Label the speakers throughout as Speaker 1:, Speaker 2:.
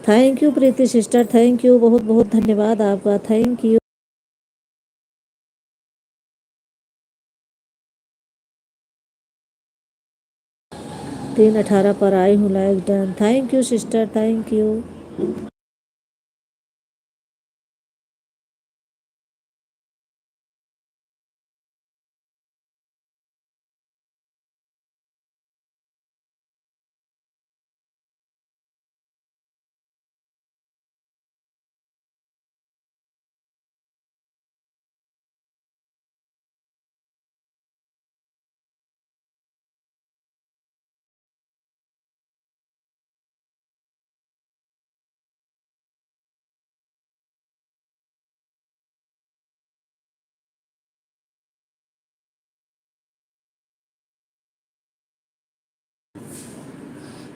Speaker 1: Thank you Preeti sister, thank you, बहुत बहुत धन्यवाद आपका, थैंक यू। तीन 18 पर आई हूँ, like done, thank you sister, thank you.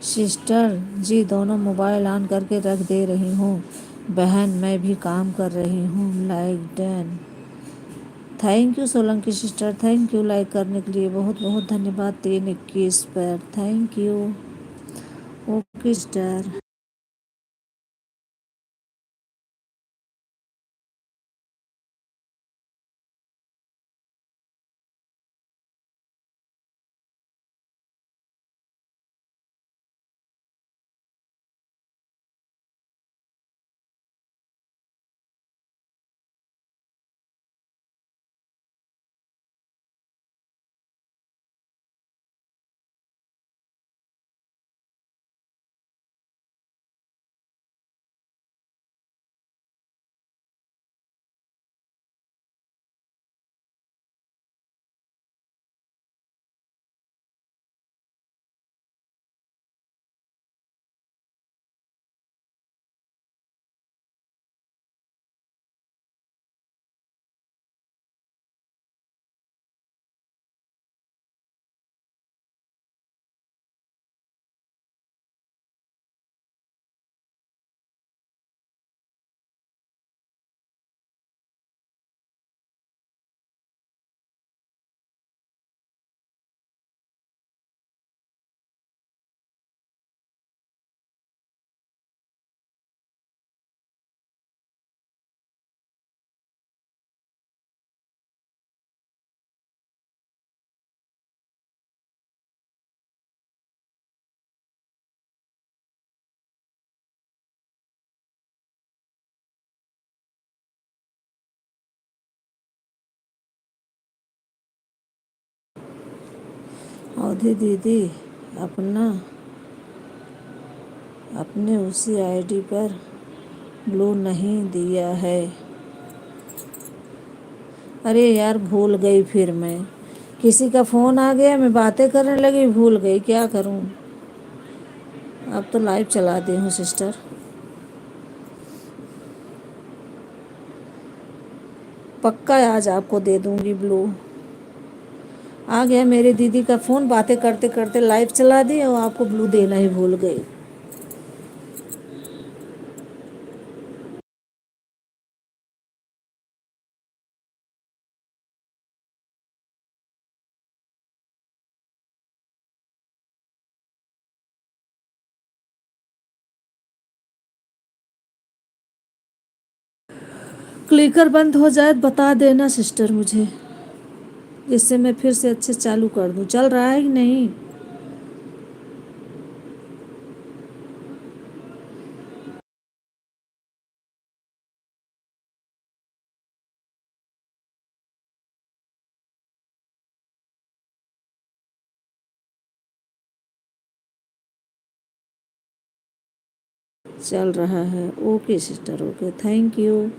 Speaker 1: Sister जी दोनों मोबाइल ऑन करके रख दे रही हूँ। बहन मैं भी काम कर रही हूँ, like done. Thank you Solanki sister, thank you like करने के लिए, बहुत बहुत धन्यवाद। 3:21 पर थैंक यू। Okay sister. अवधि दीदी अपना अपने उसी आईडी पर ब्लू नहीं दिया है। अरे यार भूल गई, फिर मैं किसी का फ़ोन आ गया, मैं बातें करने लगी, भूल गई, क्या करूं। अब तो लाइव चला दी हूँ सिस्टर। पक्का आज आपको दे दूंगी ब्लू। आ गया मेरी दीदी का फ़ोन, बातें करते करते लाइव चला दी और आपको ब्लू देना ही भूल गई। क्लिकर बंद हो जाए बता देना सिस्टर मुझे, जिससे मैं फिर से अच्छे चालू कर दूं। चल रहा है कि नहीं? चल रहा है, okay sister, okay, thank you.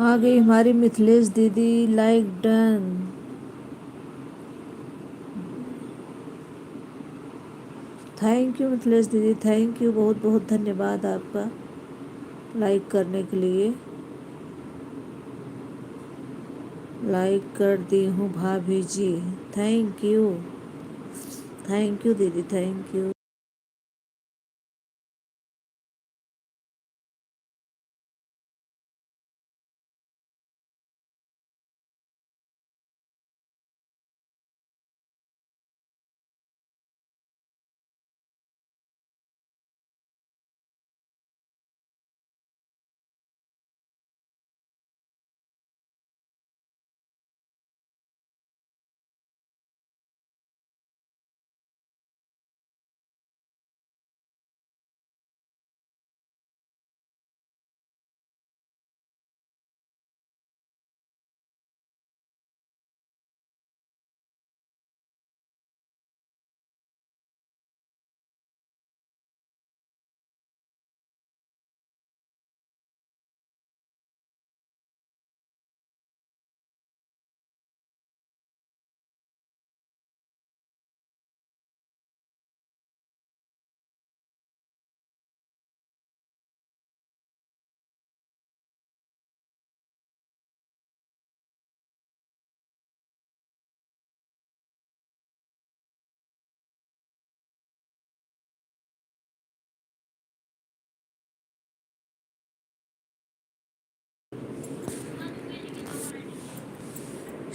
Speaker 1: आ गई हमारी मिथिलेश दीदी, like done. Thank you Mithilesh दीदी, थैंक यू, बहुत बहुत धन्यवाद आपका लाइक करने के लिए। लाइक कर दी हूँ भाभी जी, थैंक यू, थैंक यू दीदी, thank you.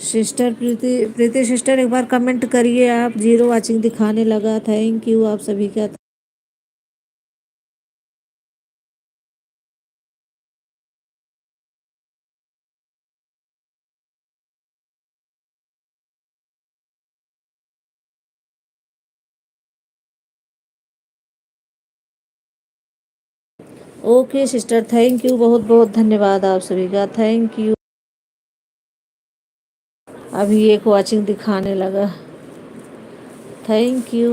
Speaker 1: Sister Preeti, Preeti sister एक बार कमेंट करिए आप, जीरो वाचिंग दिखाने लगा, थैंक यू आप सभी का। ओके सिस्टर, थैंक यू, बहुत बहुत धन्यवाद आप सभी का, थैंक यू। अभी एक वाचिंग दिखाने लगा, thank you.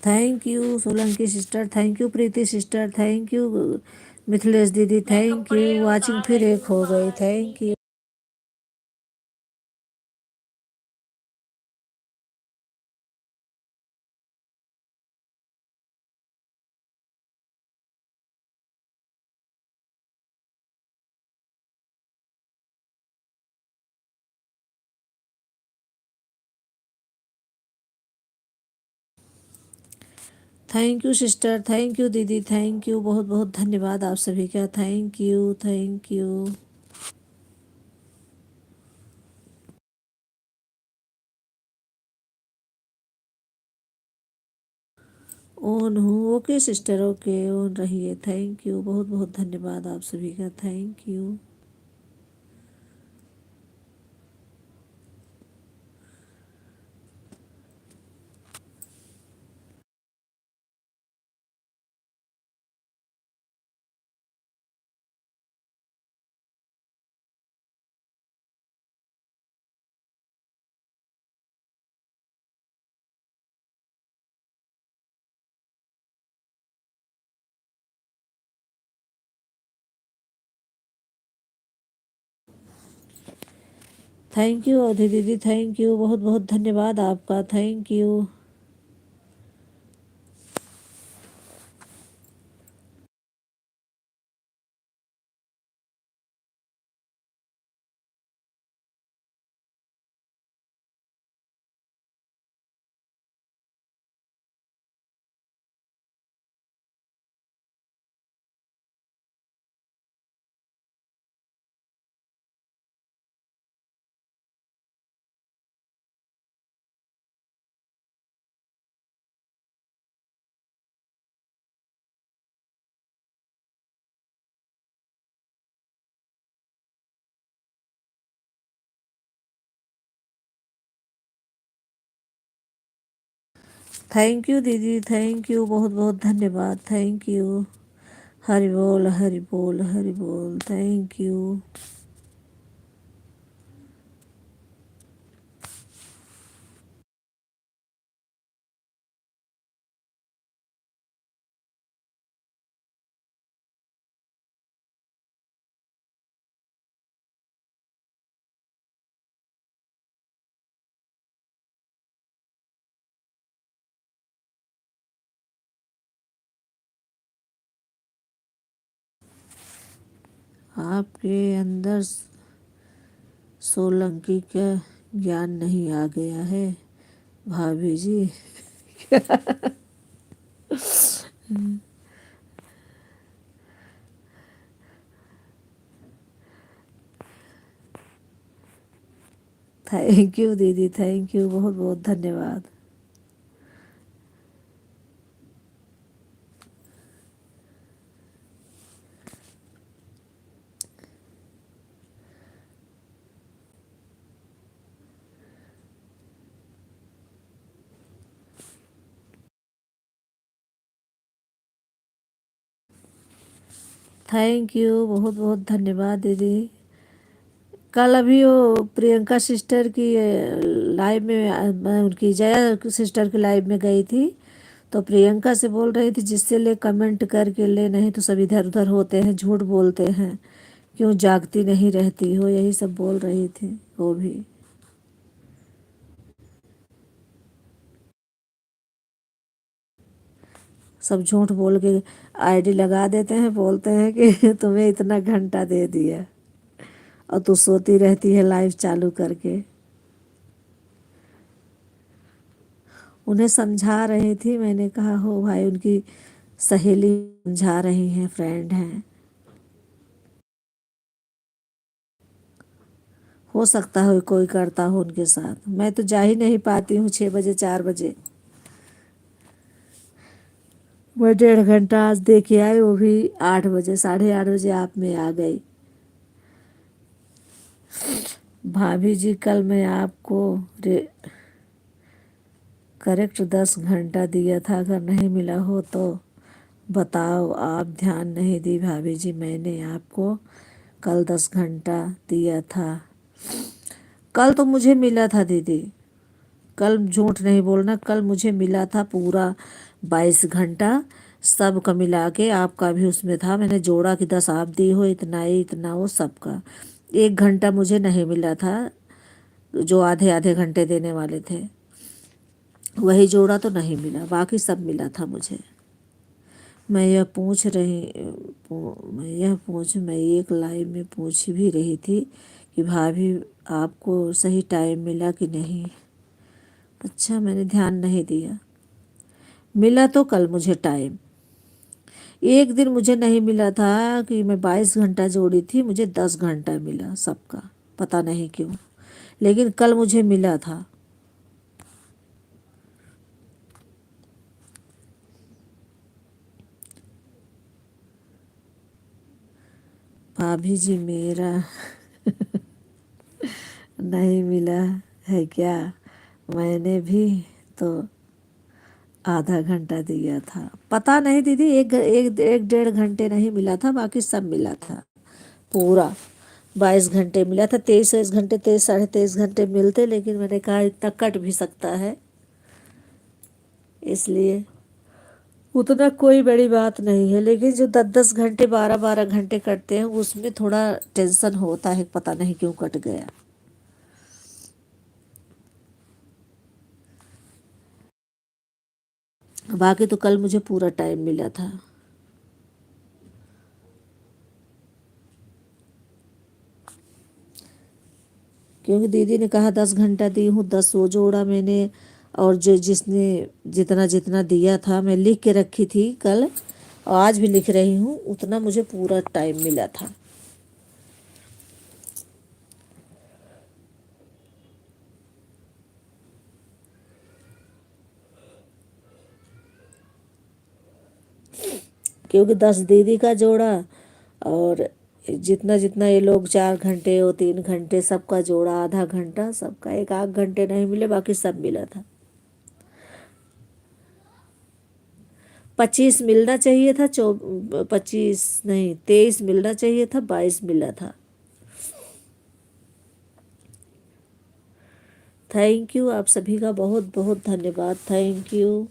Speaker 1: Thank you Solanki sister, thank you Preeti sister, thank you Mithilesh दीदी, थैंक यू वाचिंग, फिर एक हो गई, thank you. Thank you sister, thank you दीदी, थैंक यू, बहुत बहुत धन्यवाद आप सभी का, thank you thank you. On हूँ, ओके सिस्टर, ओके ऑन रहिए, थैंक यू, बहुत बहुत धन्यवाद आप सभी का, थैंक यू। थैंक यू अवधि दीदी, थैंक यू, बहुत बहुत धन्यवाद आपका, थैंक यू। थैंक यू दीदी, थैंक यू, बहुत बहुत धन्यवाद, थैंक यू। हरि बोल हरि बोल हरि बोल, थैंक यू। आपके अंदर सोलंकी का ज्ञान नहीं आ गया है भाभी जी। थैंक यू दीदी, थैंक यू, बहुत बहुत धन्यवाद। थैंक यू, बहुत बहुत धन्यवाद दीदी। कल अभी वो प्रियंका सिस्टर की लाइव में मैं उनकी जया सिस्टर की लाइव में गई थी, तो प्रियंका से बोल रही थी जिससे ले कमेंट करके ले, नहीं तो सब इधर उधर होते हैं, झूठ बोलते हैं, क्यों जागती नहीं रहती हो, यही सब बोल रही थी वो भी। सब झूठ बोल के आईडी लगा देते हैं, बोलते हैं कि तुम्हें इतना घंटा दे दिया और तू सोती रहती है लाइव चालू करके। उन्हें समझा रही थी, मैंने कहा हो भाई, उनकी सहेली समझा रही हैं, फ्रेंड हैं, हो सकता है कोई करता हो उनके साथ। मैं तो जा ही नहीं पाती हूँ 6 बजे 4 बजे। मैं 1.5 घंटा आज दे के आई, वो भी 8 बजे, 8:30 बजे आप में आ गई। भाभी जी कल मैं आपको करेक्ट 10 घंटा दिया था, अगर नहीं मिला हो तो बताओ। आप ध्यान नहीं दी भाभी जी, मैंने आपको कल 10 घंटा दिया था। कल तो मुझे मिला था दीदी, कल झूठ नहीं बोलना, कल मुझे मिला था पूरा 22 घंटा, सबका मिला के आपका भी उसमें था। मैंने जोड़ा कि 10 आप दी हो, इतना ही इतना वो सबका। 1 घंटा मुझे नहीं मिला था, जो आधे आधे घंटे देने वाले थे, वही जोड़ा तो नहीं मिला, बाकी सब मिला था मुझे। मैं यह पूछ रही मैं एक लाइव में पूछ भी रही थी कि भाभी आपको सही टाइम मिला कि नहीं। अच्छा, मैंने ध्यान नहीं दिया। मिला तो कल मुझे टाइम, एक दिन मुझे नहीं मिला था कि मैं 22 घंटा जोड़ी थी, मुझे 10 घंटा मिला सबका, पता नहीं क्यों, लेकिन कल मुझे मिला था। भाभी जी मेरा नहीं मिला है क्या? मैंने भी तो आधा घंटा दिया था, पता नहीं दीदी, एक 1.5 घंटे नहीं मिला था, बाकी सब मिला था पूरा। 22 घंटे मिला था, 23 घंटे, 23 साढ़े 23 घंटे मिलते, लेकिन मैंने कहा इतना कट भी सकता है, इसलिए उतना कोई बड़ी बात नहीं है। लेकिन जो 10 10 घंटे, 12 12 घंटे कटते हैं, उसमें थोड़ा टेंशन होता है, पता नहीं क्यों कट गया। बाकी तो कल मुझे पूरा टाइम मिला था। क्योंकि दीदी ने कहा 10 घंटा दी हूँ, 10 वो जोड़ा मैंने, और जो जिसने जितना जितना दिया था मैं लिख के रखी थी कल, और आज भी लिख रही हूँ, उतना मुझे पूरा टाइम मिला था। क्योंकि 10 दीदी का जोड़ा, और जितना जितना ये लोग 4 घंटे और 3 घंटे, सबका जोड़ा आधा घंटा, सबका एक आध घंटे नहीं मिले, बाकी सब मिला था। 25 मिलना चाहिए था, 25 नहीं, 23 मिलना चाहिए था, 22 मिला था। थैंक यू, आप सभी का बहुत बहुत धन्यवाद, thank you.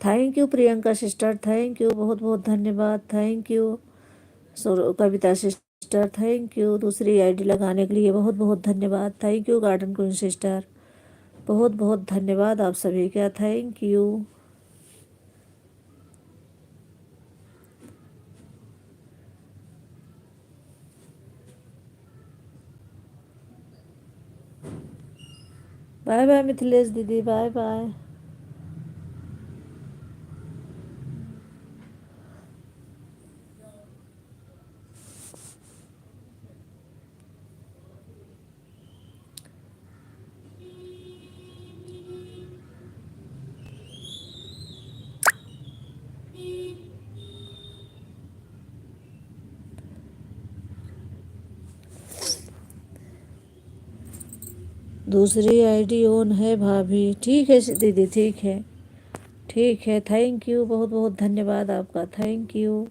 Speaker 1: Thank you Priyanka sister, thank you, बहुत बहुत धन्यवाद, thank you. Kavita sister thank you, दूसरी आईडी लगाने के लिए बहुत बहुत धन्यवाद, थैंक यू। गार्डन क्वीन सिस्टर बहुत बहुत धन्यवाद आप सभी का, thank you. Bye bye Mithilesh दीदी, बाय बाय। दूसरी आईडी ऑन है भाभी, ठीक है दीदी, ठीक है, ठीक है, थैंक यू, बहुत बहुत धन्यवाद आपका, थैंक यू।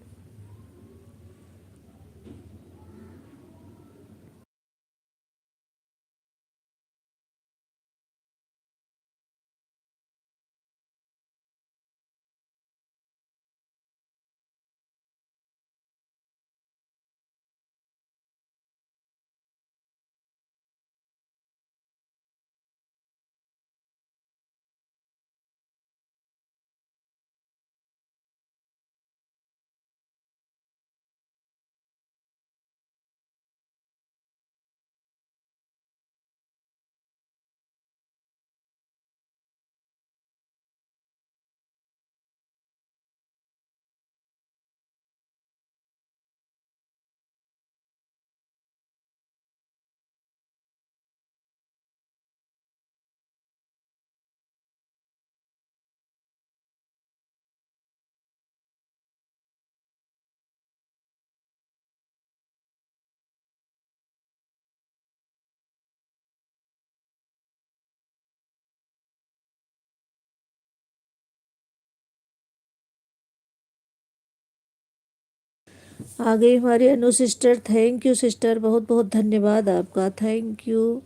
Speaker 1: आ गई हमारी अनु सिस्टर, थैंक यू सिस्टर, बहुत बहुत धन्यवाद आपका, थैंक यू।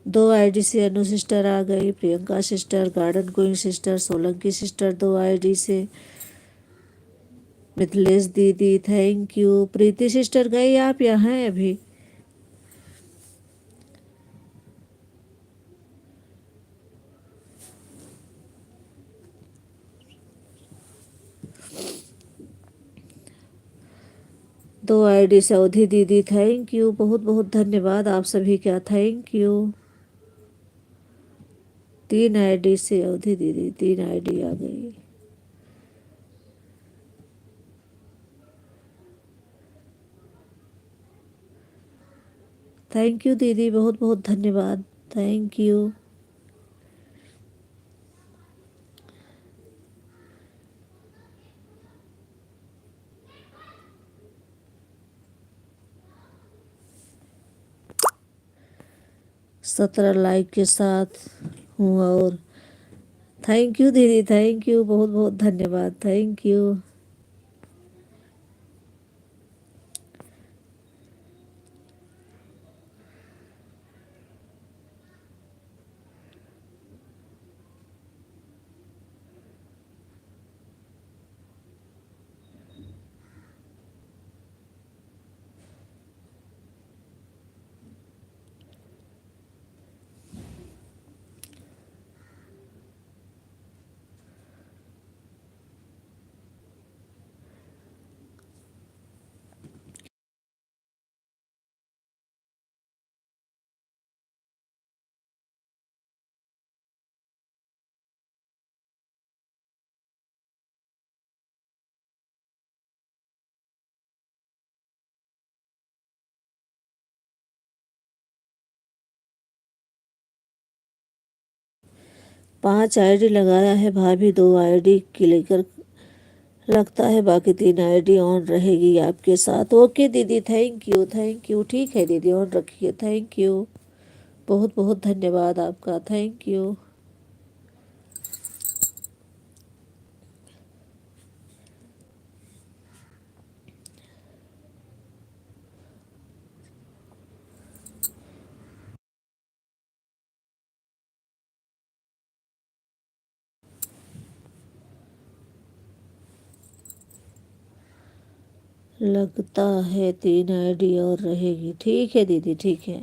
Speaker 1: दो आईडी से अनु सिस्टर आ गई, Priyanka sister, garden queen sister, Solanki sister दो आईडी से, मिथिलेश दीदी थैंक यू, प्रीति सिस्टर गई आप यहाँ हैं अभी? दो आईडी से अवधि दीदी थैंक यू, बहुत बहुत धन्यवाद आप सभी का, थैंक यू। तीन आईडी से अवधि दीदी, तीन आईडी आ गई, थैंक यू दीदी, बहुत बहुत धन्यवाद, थैंक यू। सत्रह लाइक के साथ हूँ, और थैंक यू दीदी, थैंक यू, बहुत बहुत धन्यवाद, थैंक यू। पांच आईडी लगाया है भाभी, दो आईडी क्लिकर लगता है, बाकी तीन आईडी ऑन रहेगी आपके साथ। ओके दीदी, थैंक यू, थैंक यू, ठीक है दीदी, ऑन रखिए, थैंक यू, बहुत बहुत धन्यवाद आपका, थैंक यू। लगता है 3 आईडी और रहेगी। ठीक है दीदी, ठीक है।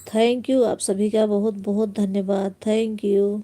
Speaker 1: थैंक यू, आप सभी का बहुत बहुत धन्यवाद। Thank you.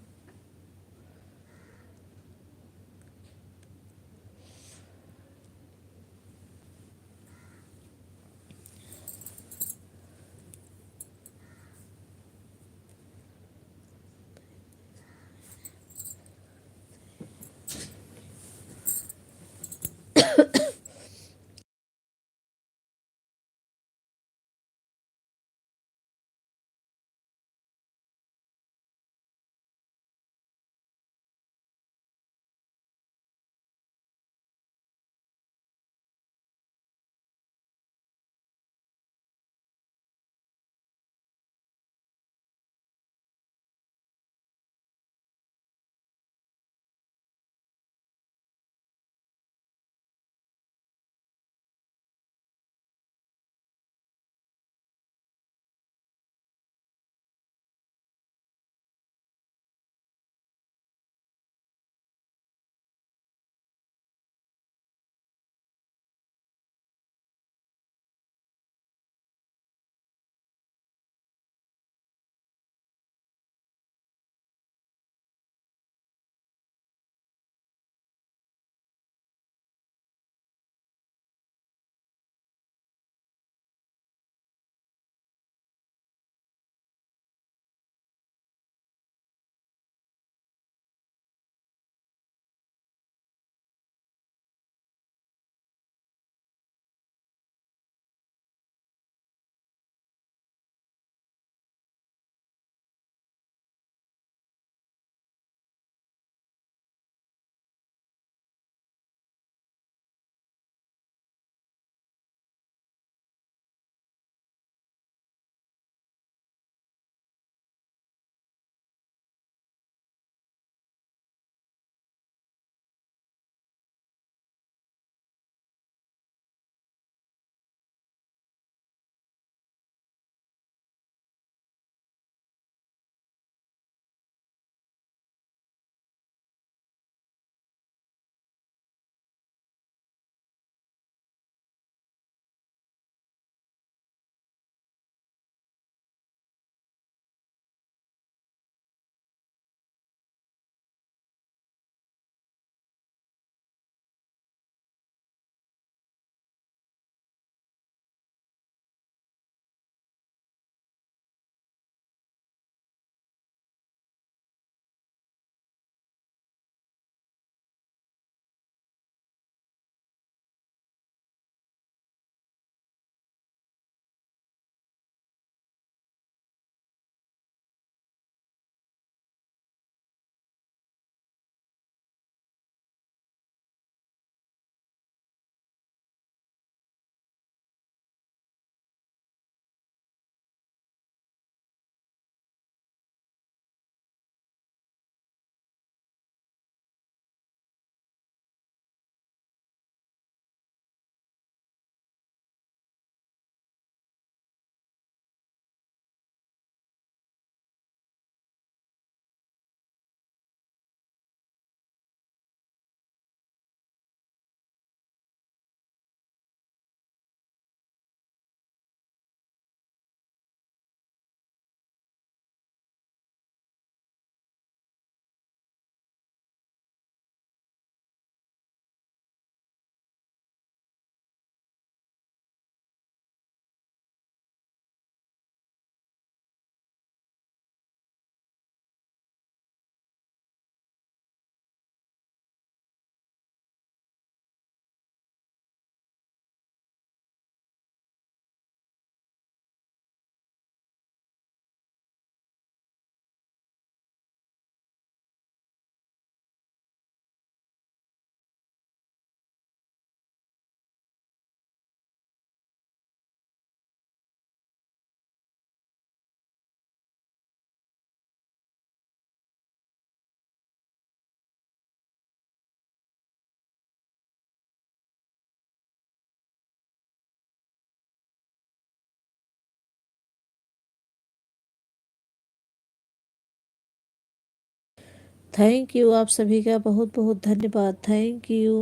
Speaker 1: थैंक यू, आप सभी का बहुत बहुत धन्यवाद। Thank you.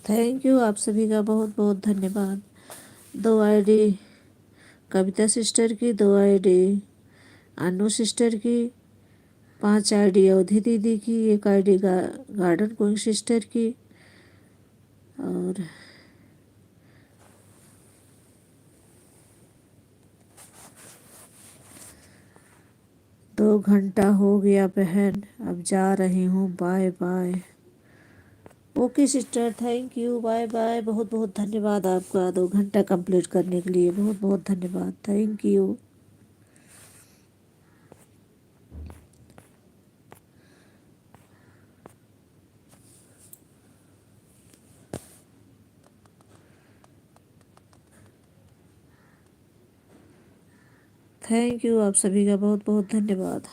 Speaker 1: थैंक यू, आप सभी का बहुत बहुत धन्यवाद। 2 आईडी कविता सिस्टर की, 2 आईडी अनु सिस्टर की, 5 आईडी अवधि दीदी की, 1 आईडी गार्डन क्वीन सिस्टर की, और 2 घंटा हो गया बहन, अब जा रही हूँ, bye bye. Okay sister, thank you, bye bye. बहुत बहुत धन्यवाद आपका 2 घंटा कंप्लीट करने के लिए, बहुत बहुत धन्यवाद। Thank you. थैंक यू, आप सभी का बहुत बहुत धन्यवाद।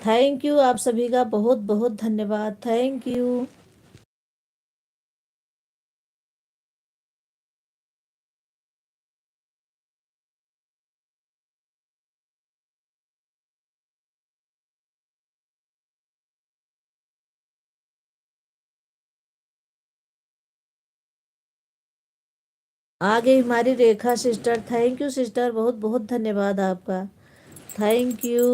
Speaker 1: थैंक यू, आप सभी का बहुत बहुत धन्यवाद। Thank you. आ गई हमारी रेखा सिस्टर। थैंक यू सिस्टर, बहुत बहुत धन्यवाद आपका। Thank you.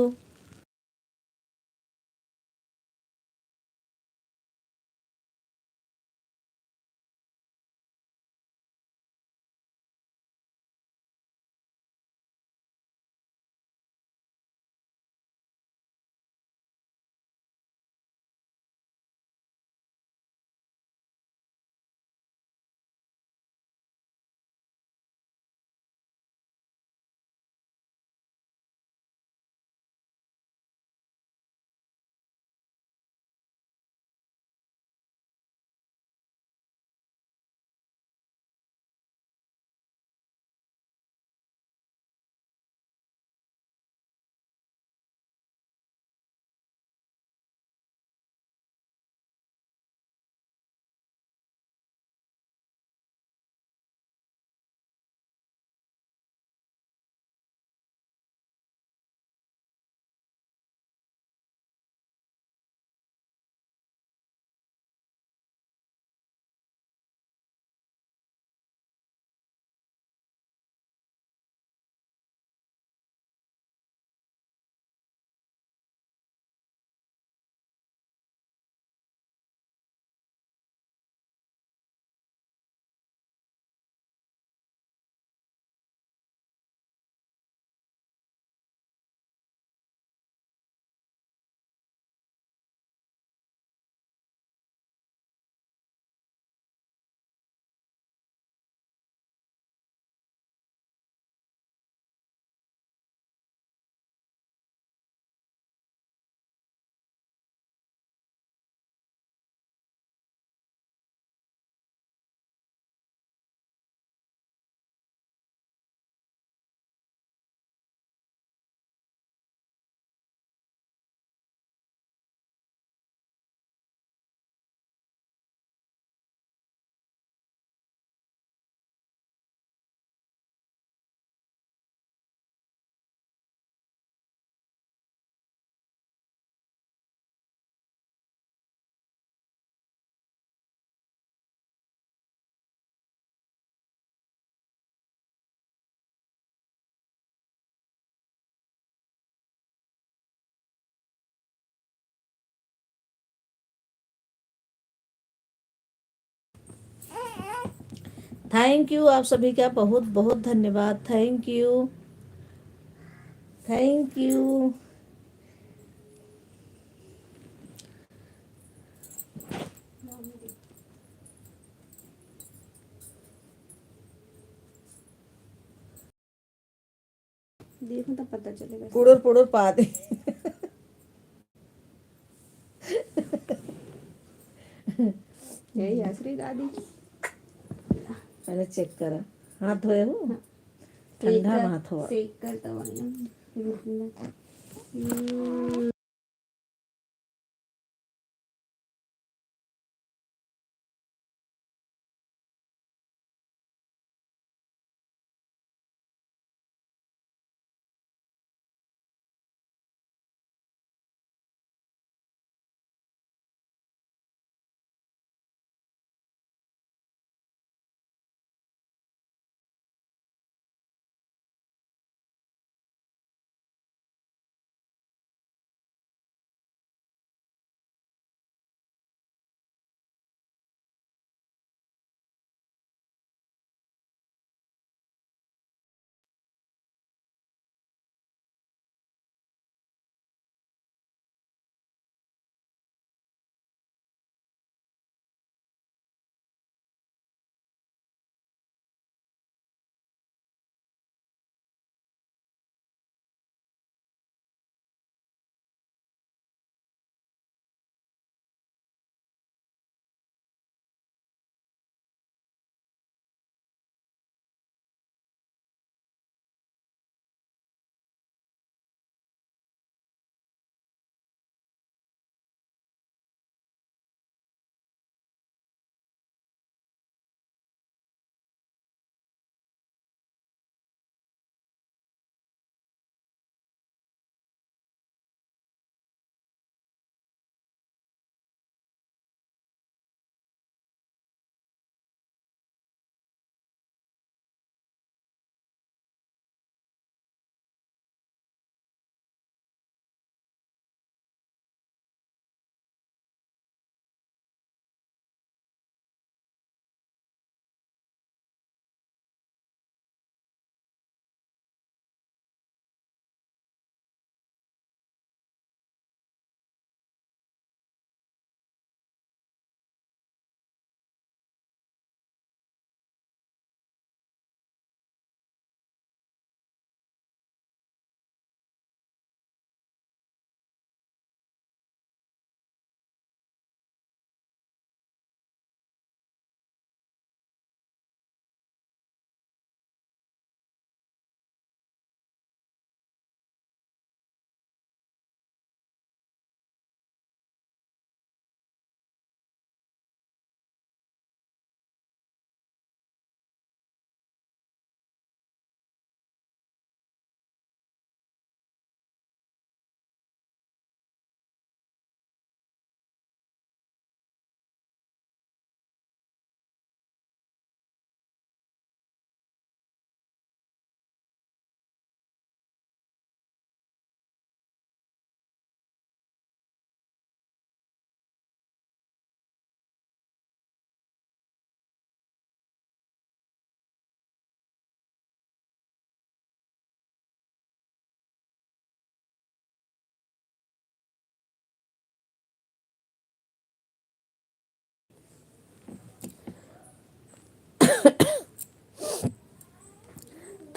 Speaker 1: थैंक यू, आप सभी का बहुत बहुत धन्यवाद। Thank you. Thank you.
Speaker 2: देखो तब पता चलेगा।
Speaker 1: पुड़ुर पुड़ुर पा दे।
Speaker 2: यही आसरी दादी।
Speaker 1: पहले चेक करा, हाथ धोए हो?
Speaker 2: हाँ,
Speaker 1: ठंडा हाथ हुआ।
Speaker 2: सेक कर दवाइयाँ।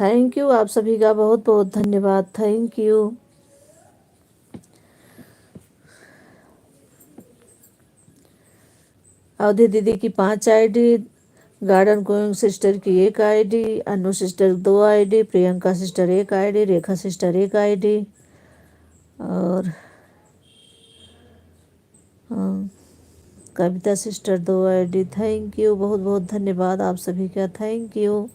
Speaker 1: थैंक यू, आप सभी का बहुत बहुत धन्यवाद। Thank you. अवधि दीदी की 5 आईडी, गार्डन गोइंग सिस्टर की 1 ID, Anu sister 2 ID, Priyanka sister 1 ID, Rekha sister 1 ID और Kavita sister 2 ID. Thank you, बहुत बहुत धन्यवाद आप सभी का। Thank you.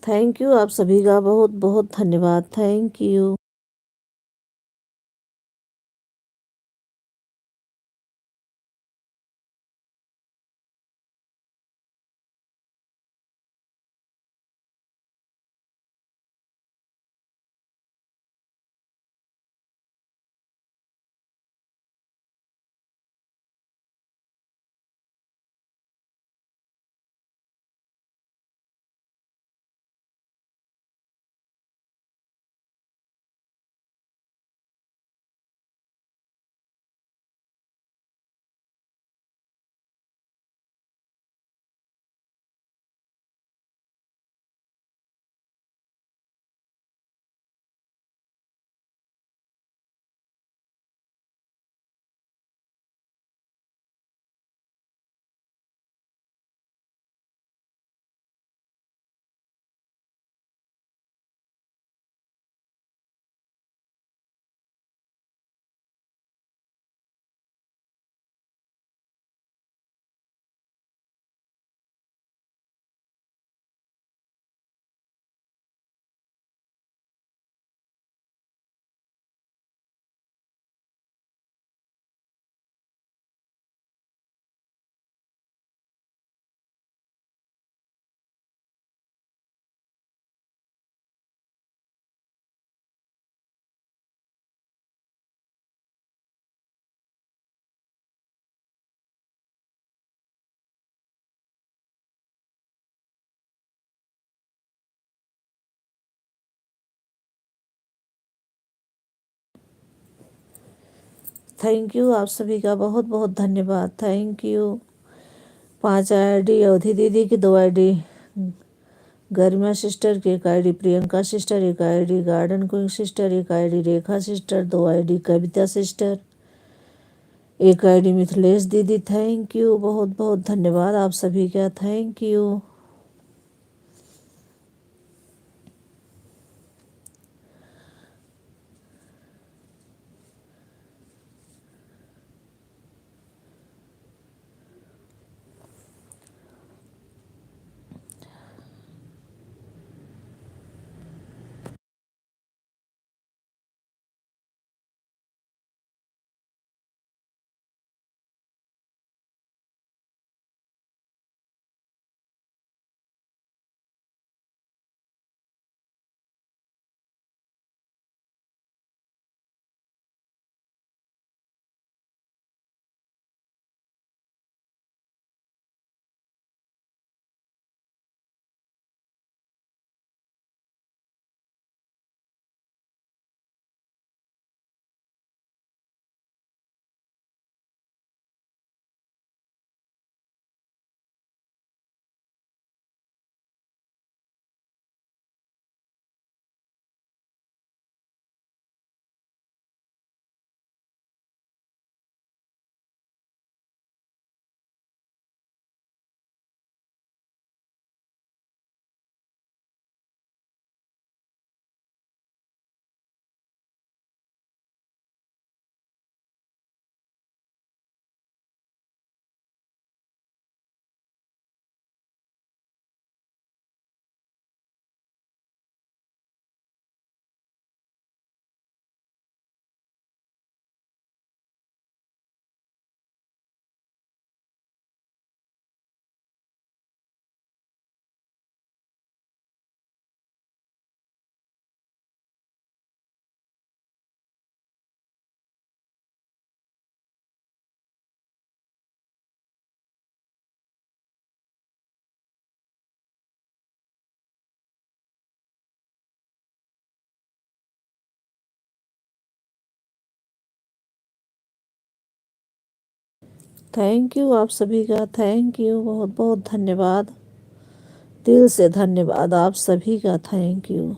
Speaker 1: थैंक यू, आप सभी का बहुत बहुत धन्यवाद। Thank you. थैंक यू, आप सभी का बहुत बहुत धन्यवाद। Thank you. 5 आईडी, अवधि दीदी की 2 आईडी, गरिमा सिस्टर की 1 ID, Priyanka sister 1 ID, garden queen sister 1 ID, Rekha sister 2 ID, Kavita sister 1 ID, Mithilesh दीदी। थैंक यू, बहुत बहुत धन्यवाद आप सभी का। Thank you. थैंक यू आप सभी का, थैंक यू, बहुत बहुत धन्यवाद, दिल से धन्यवाद आप सभी का, थैंक यू।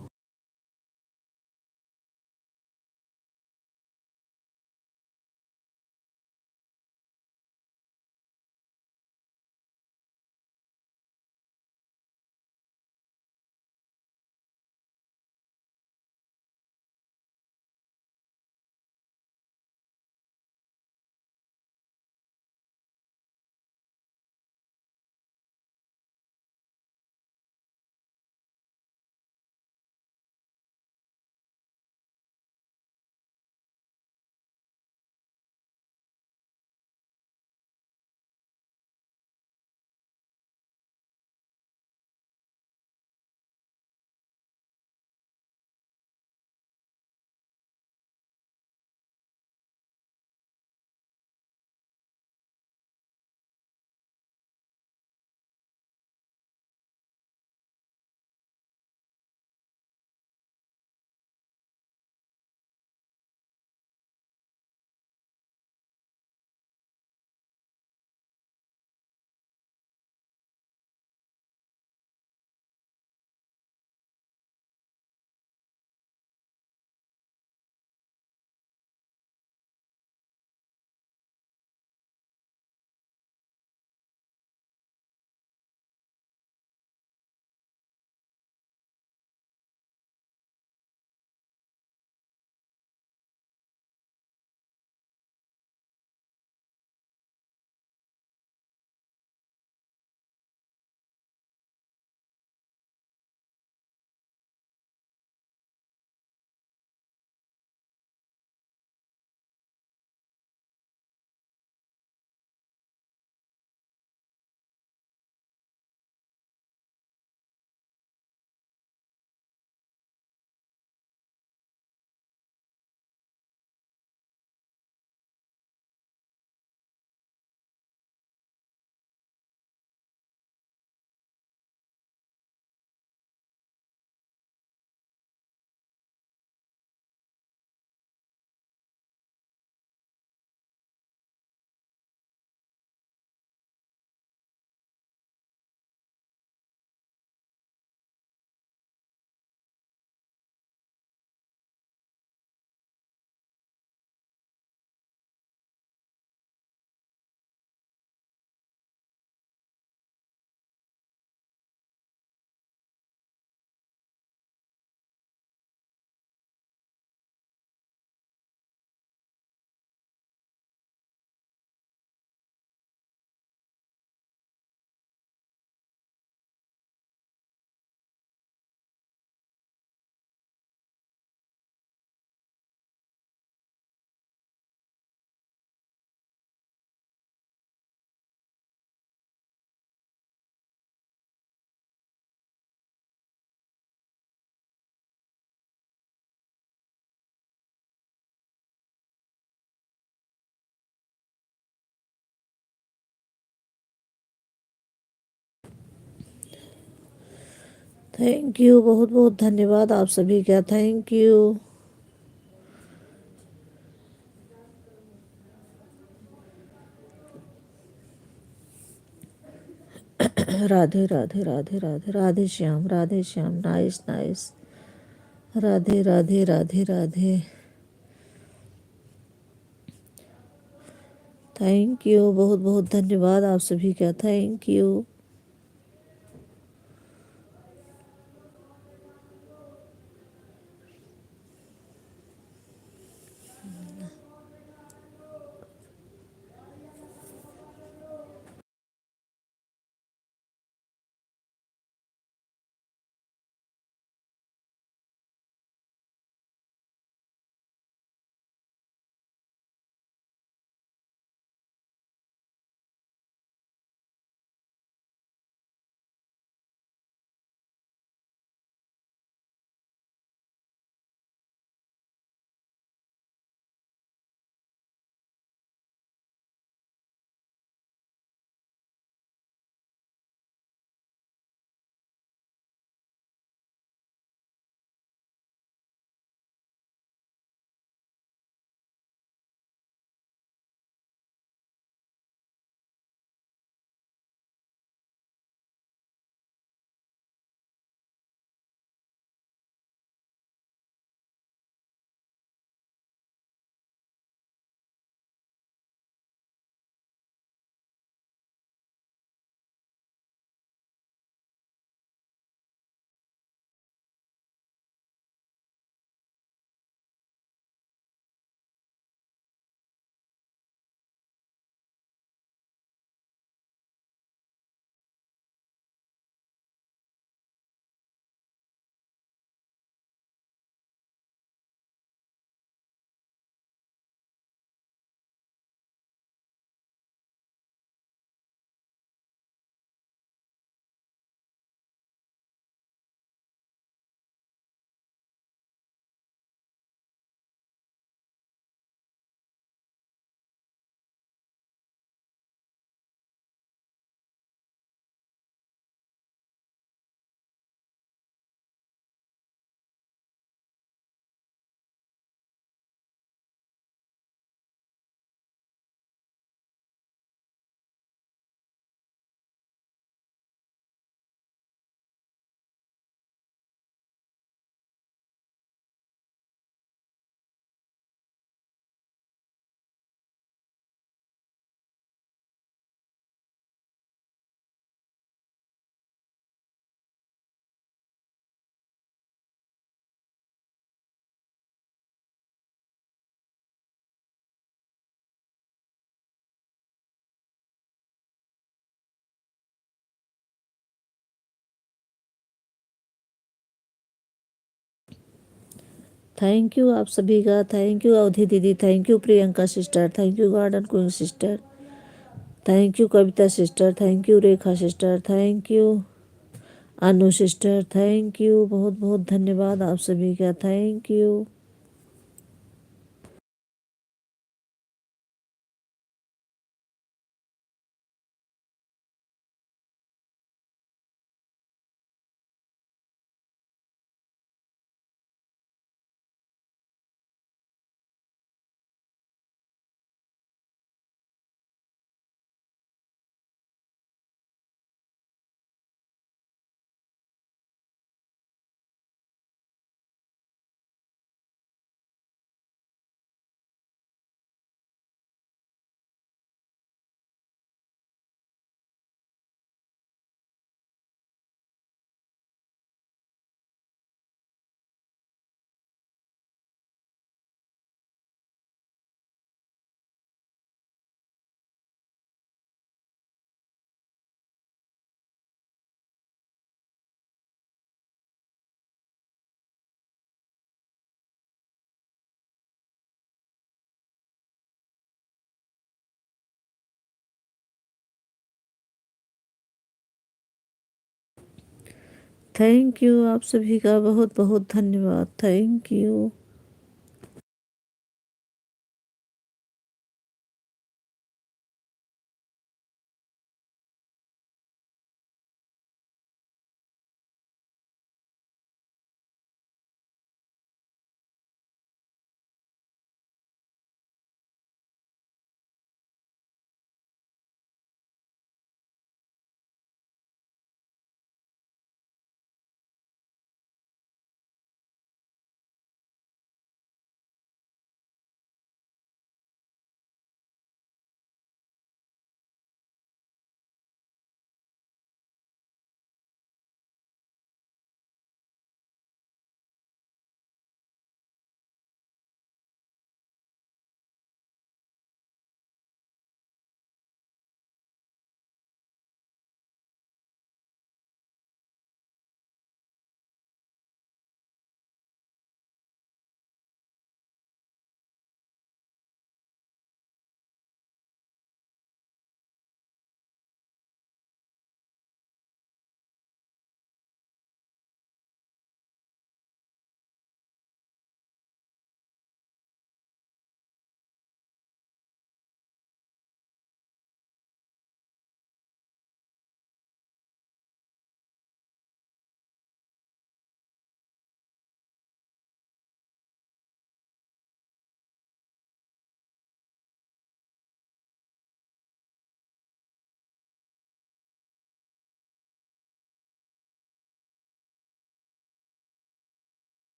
Speaker 1: थैंक यू, बहुत बहुत धन्यवाद आप सभी का, thank you. Radhe Radhe Radhe Radhe Radhe Shyam, nice nice, Radhe Radhe Radhe Radhe, thank you, बहुत बहुत धन्यवाद आप सभी का, थैंक यू। थैंक यू आप सभी का, थैंक यू अवधि दीदी, thank you Priyanka sister, thank यू garden queen sister, thank you Kavita sister, thank you Rekha sister, thank you Anu sister, thank you, बहुत बहुत धन्यवाद आप सभी का, थैंक यू। थैंक यू आप सभी का, बहुत बहुत धन्यवाद, थैंक यू।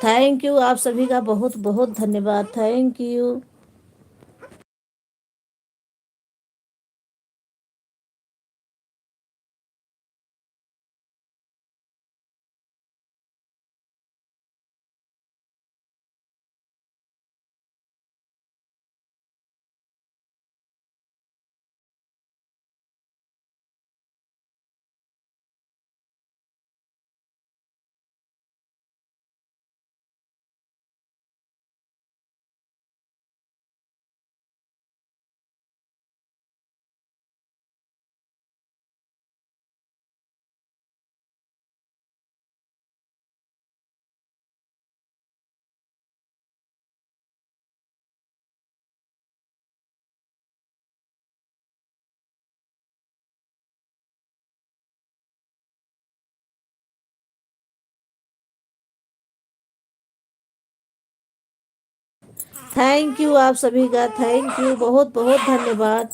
Speaker 1: थैंक यू, आप सभी का बहुत बहुत धन्यवाद। Thank you. थैंक यू, आप सभी का थैंक यू, बहुत बहुत धन्यवाद।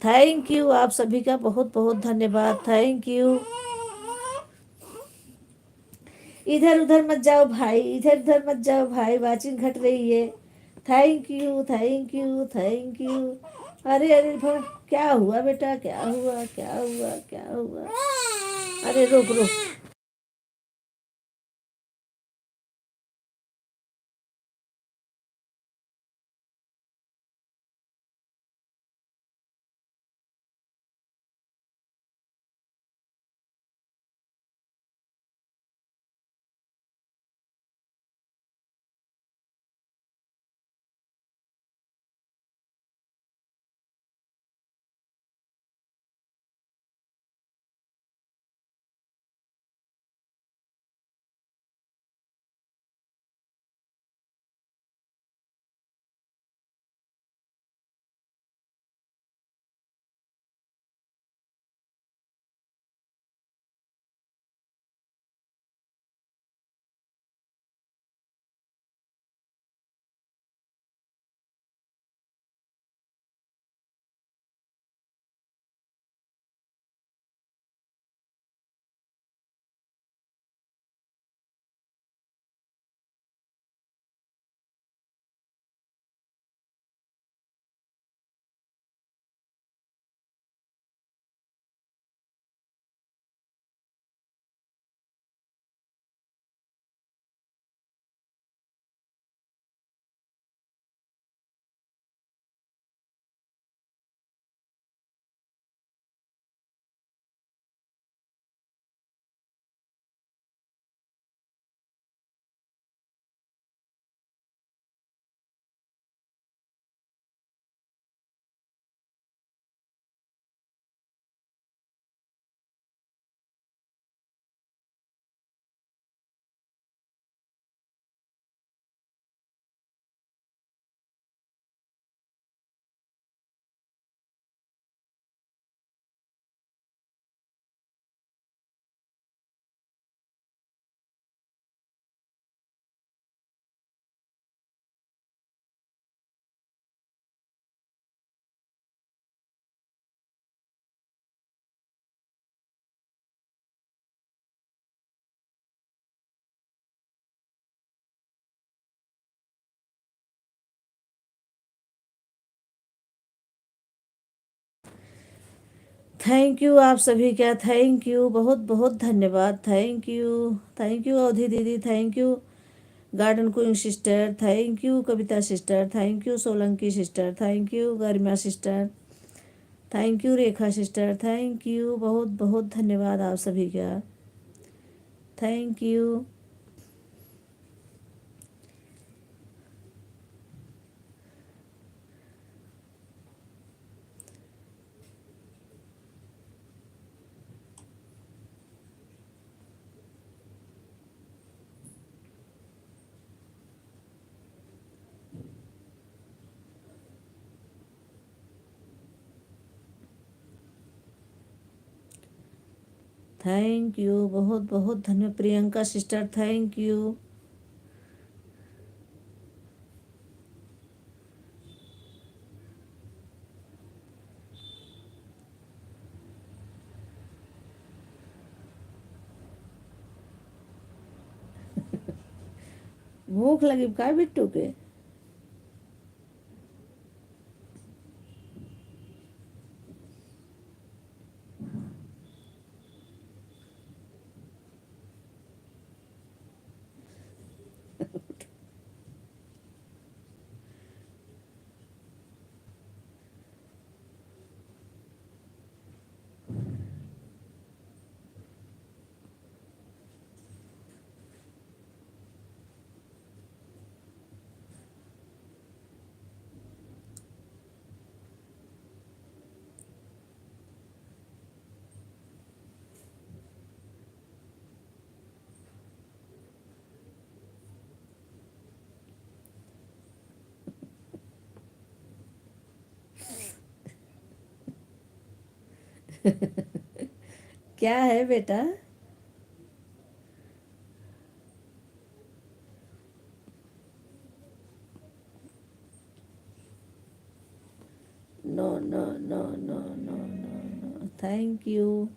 Speaker 1: थैंक यू, आप सभी का बहुत बहुत धन्यवाद। Thank you. इधर उधर मत जाओ भाई, इधर उधर मत जाओ भाई, वाचिंग घट रही है। Thank you, thank you, thank you. अरे अरे क्या हुआ बेटा, क्या हुआ, क्या हुआ, क्या हुआ? अरे रुक रुक। थैंक यू आप सभी का, थैंक यू, बहुत बहुत धन्यवाद, थैंक यू अवधि दीदी, थैंक यू garden queen sister, thank you Kavita sister, thank you Solanki sister, thank you Garima sister, thank you Rekha sister, thank you, बहुत बहुत धन्यवाद आप सभी का, थैंक यू। थैंक यू, बहुत बहुत धन्यवाद प्रियंका सिस्टर, थैंक यू। भूख लगी का बिट्टू के? क्या है बेटा? No no no no no no no, thank you.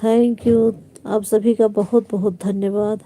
Speaker 1: Thank you आप सभी का, बहुत बहुत धन्यवाद।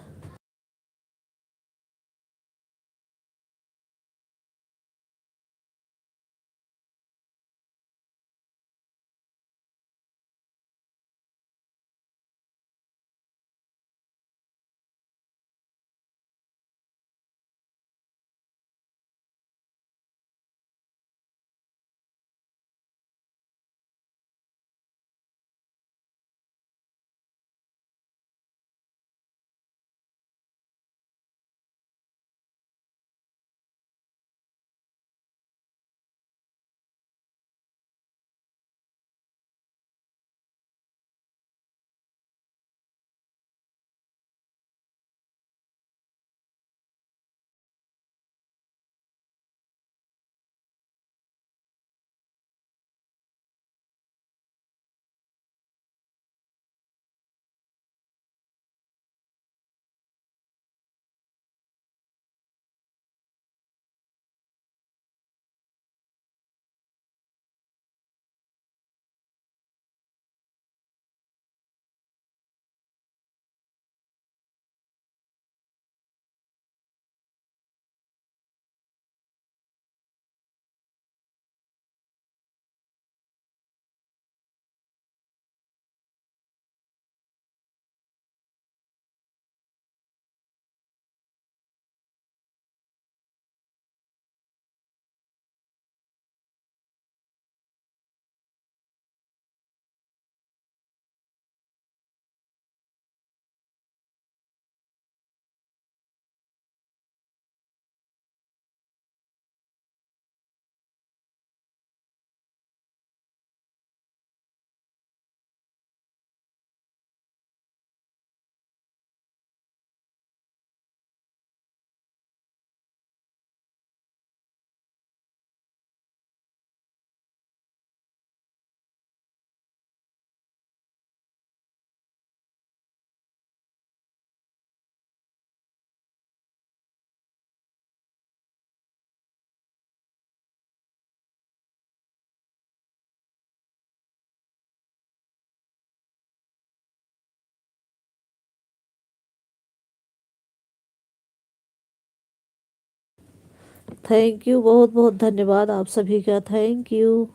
Speaker 1: थैंक यू, बहुत बहुत धन्यवाद आप सभी का, थैंक यू।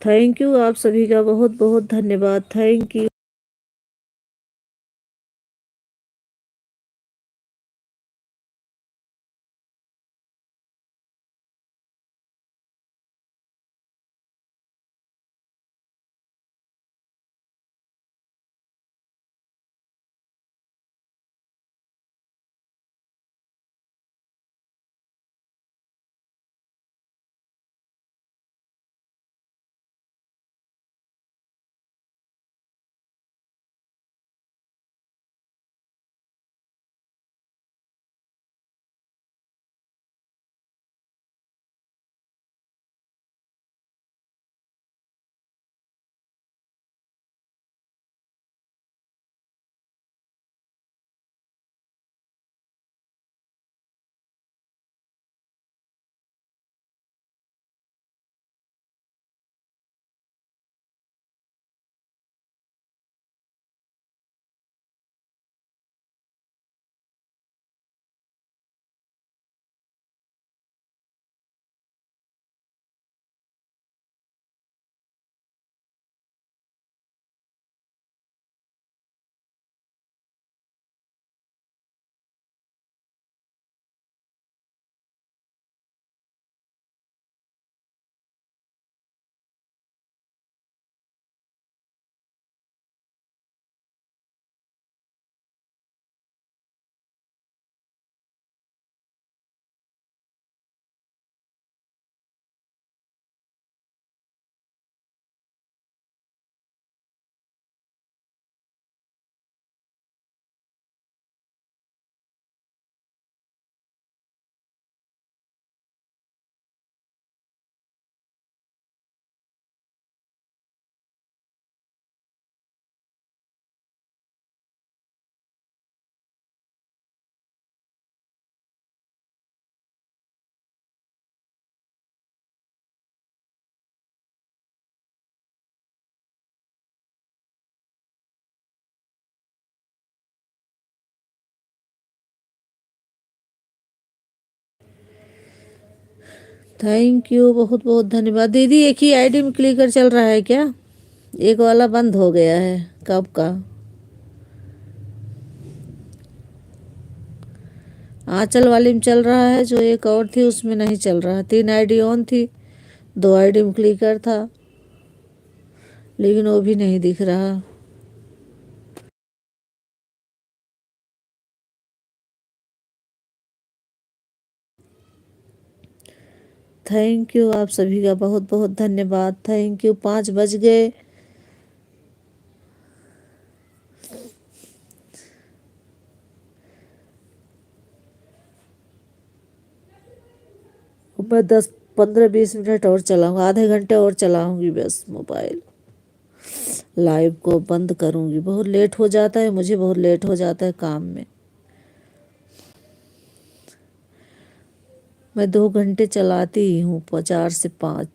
Speaker 1: थैंक यू आप सभी का, बहुत बहुत धन्यवाद, थैंक यू। थैंक यू, बहुत बहुत धन्यवाद। दीदी एक ही आईडी में क्लिकर चल रहा है क्या? एक वाला बंद हो गया है, कब का? आंचल वाली में चल रहा है, जो एक और थी उसमें नहीं चल रहा। 3 आईडी ऑन थी, 2 आईडी में क्लिकर था, लेकिन वो भी नहीं दिख रहा। थैंक यू आप सभी का, बहुत बहुत धन्यवाद, थैंक यू। 5 बज गए। मैं 10 15 20 मिनट और चलाऊंगा, आधे घंटे और चलाऊंगी बस मोबाइल। लाइव को बंद करूंगी, बहुत लेट हो जाता है मुझे, बहुत लेट हो जाता है काम में। मैं 2 घंटे चलाती ही हूँ, 4 से 5,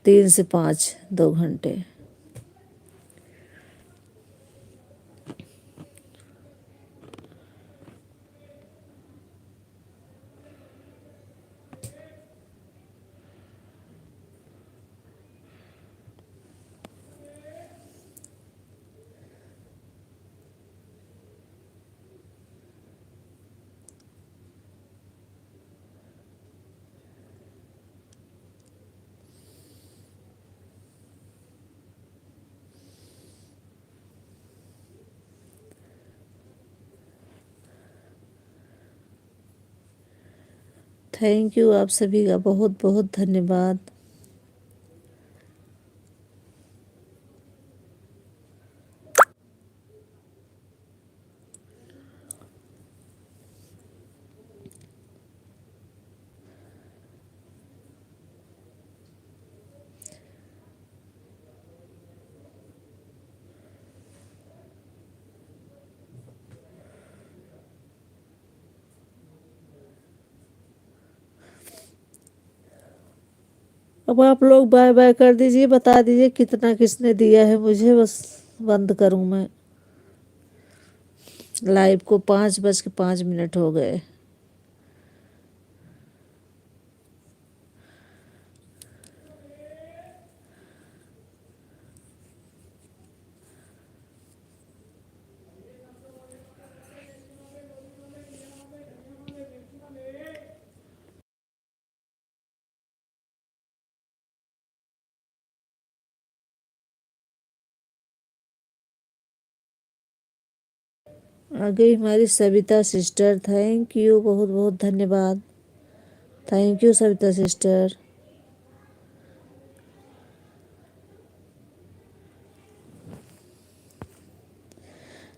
Speaker 1: 3 से 5, 2 घंटे। थैंक यू आप सभी का, बहुत बहुत धन्यवाद। अब आप लोग बाय बाय कर दीजिए, बता दीजिए कितना किसने दिया है मुझे, बस बंद करूं मैं लाइव को। 5:05 हो गए। आ गई हमारी सविता सिस्टर, थैंक यू, बहुत बहुत धन्यवाद। Thank you Savita sister.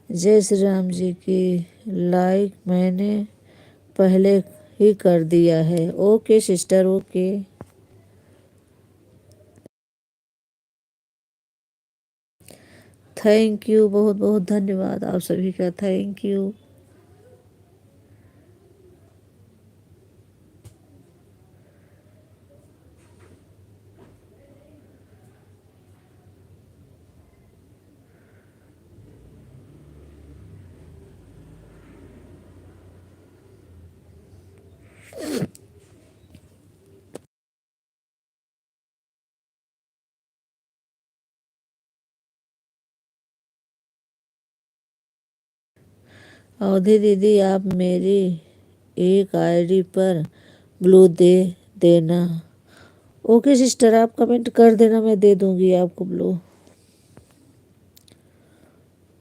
Speaker 1: जय श्री राम जी की। लाइक मैंने पहले ही कर दिया है। Okay sister, okay. Thank you, बहुत बहुत धन्यवाद आप सभी का, थैंक यू। अवधि दीदी, आप मेरी एक आईडी पर ब्लू दे देना। ओके सिस्टर, आप कमेंट कर देना, मैं दे दूंगी आपको blue.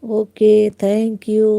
Speaker 1: Okay, thank you.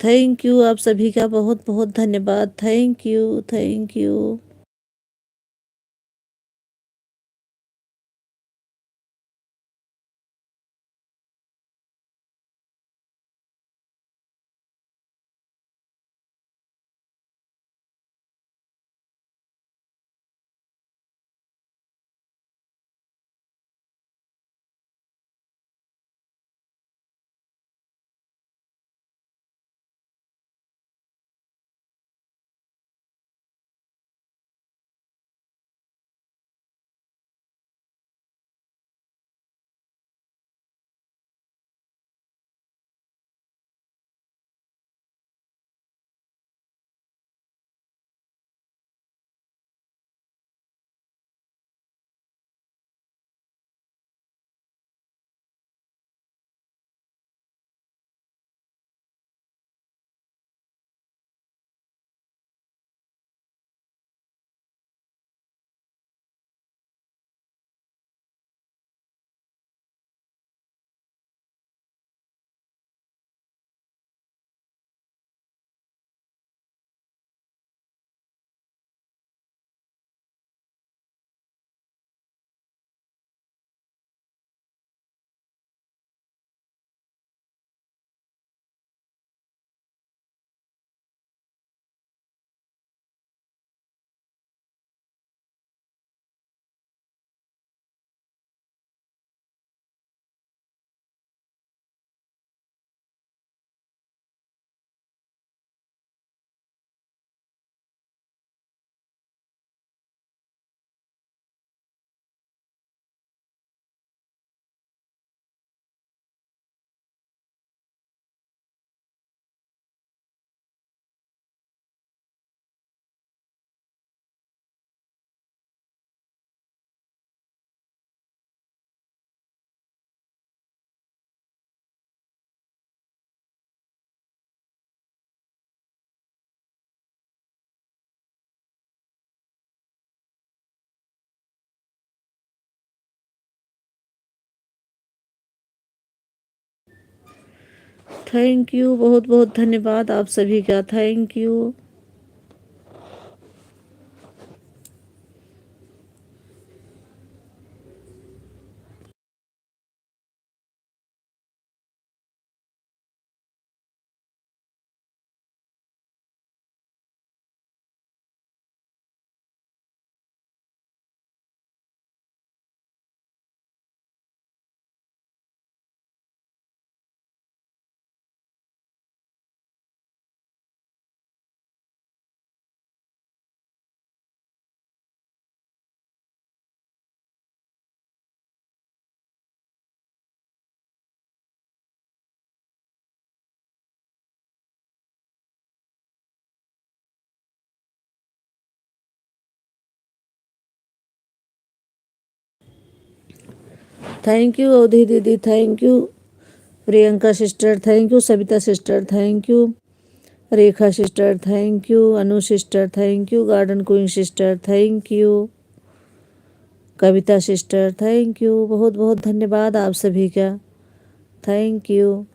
Speaker 1: Thank you, आप सभी का बहुत बहुत धन्यवाद। Thank you, thank you. Thank you, बहुत बहुत धन्यवाद आप सभी का। Thank you. थैंक यू अवधि दीदी, thank you Priyanka sister, thank you Savita sister, thank you Rekha sister, thank you Anu sister, thank यू garden queen sister, thank you Kavita sister, thank you, बहुत बहुत धन्यवाद आप सभी का। Thank you.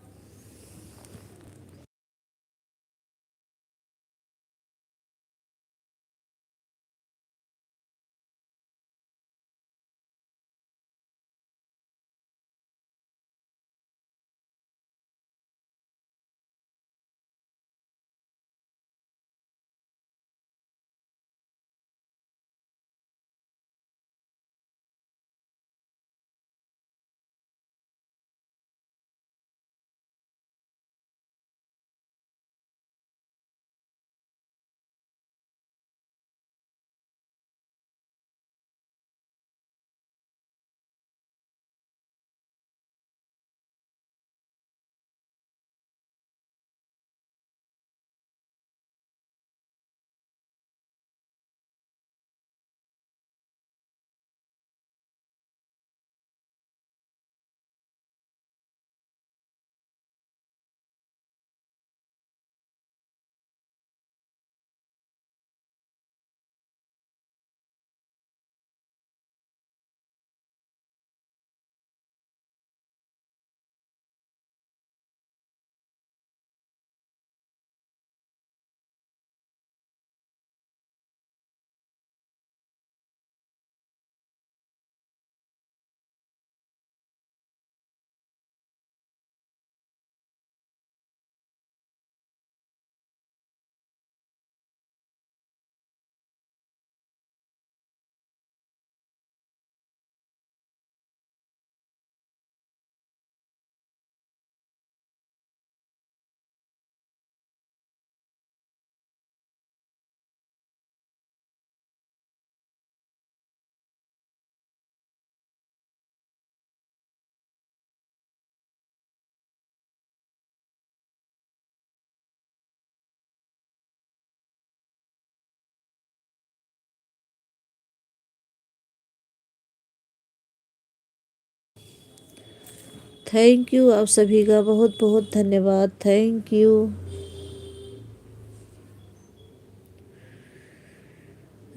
Speaker 1: थैंक यू आप सभी का बहुत बहुत धन्यवाद। Thank you.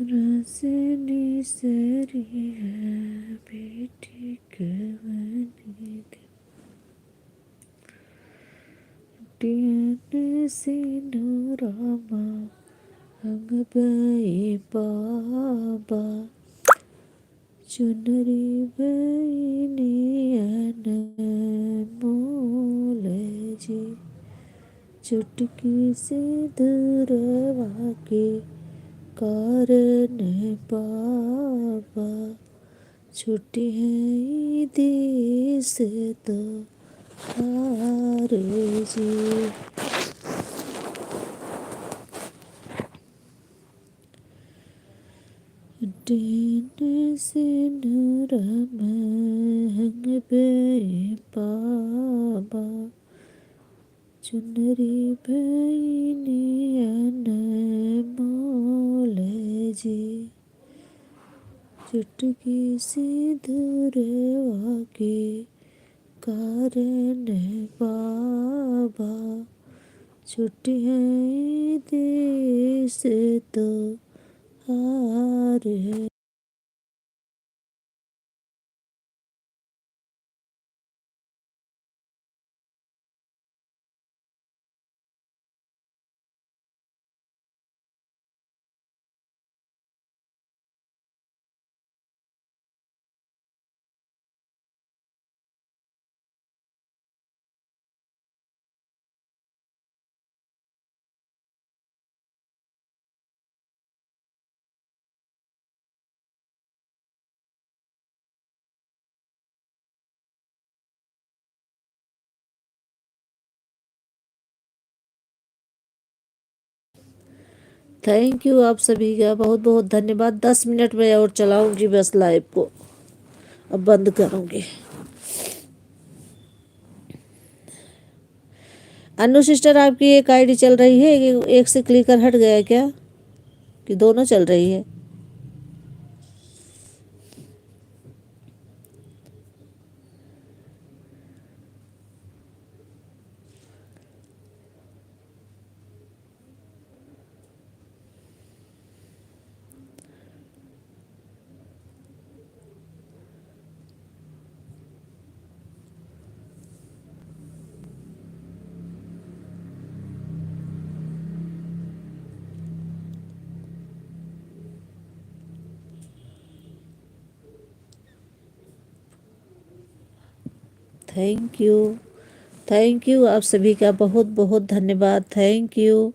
Speaker 1: रसनी सरी है बेटी कवनी टियन सिंधुरामा अंग बई बाबा चुनरी बनियन मोल जी चुटकी से दूरवा के कारण बाबा छुट्टी है देश तो हार जी। दिन सिंधुरा महंग बे बाबा चुनरी बनियन मोल जी चुटकी से दूरवा के कारण बाबा छुट्टी है देश तो हार है। थैंक यू आप सभी का बहुत बहुत धन्यवाद। 10 मिनट में और चलाऊंगी बस लाइव को, अब बंद करूंगी। अनु सिस्टर आपकी एक आईडी चल रही है, एक से क्लिकर हट गया है क्या, कि दोनों चल रही है? Thank you. थैंक यू आप सभी का बहुत बहुत धन्यवाद। Thank you.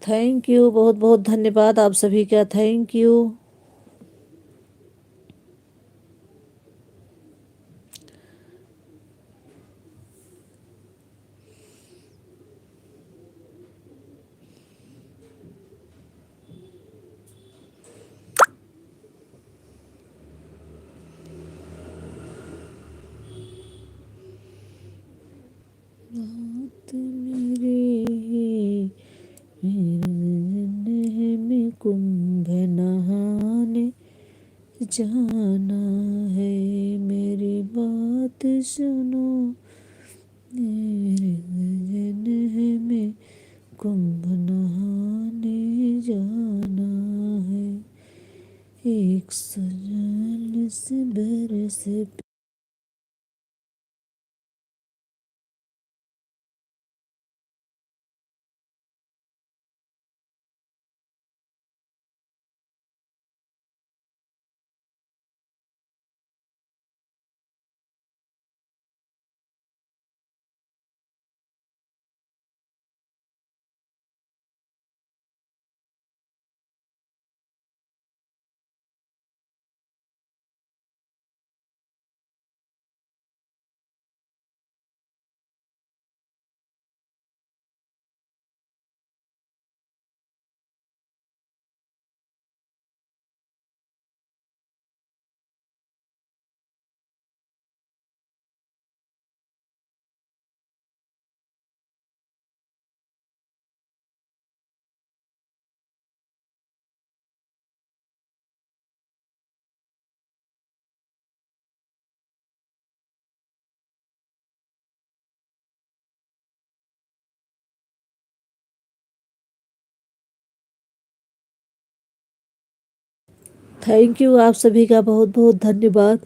Speaker 1: थैंक यू, बहुत बहुत धन्यवाद आप सभी का, थैंक यू। बात मेरे में कुंभ नहाने जाना है, मेरी बात सुनो, मेरे में कुंभ नहाने जाना है, एक सजल से बरस। थैंक यू आप सभी का, बहुत बहुत धन्यवाद।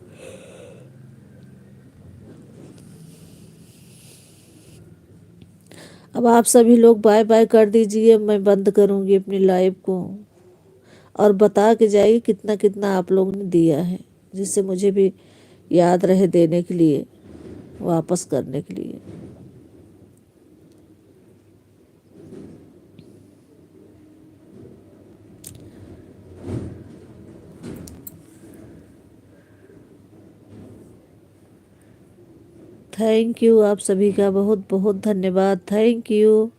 Speaker 1: अब आप सभी लोग बाय बाय कर दीजिए, मैं बंद करूंगी अपनी लाइव को। और बता के जाइए कितना कितना आप लोगों ने दिया है, जिससे मुझे भी याद रहे देने के लिए, वापस करने के लिए। थैंक यू आप सभी का, बहुत बहुत धन्यवाद, थैंक यू।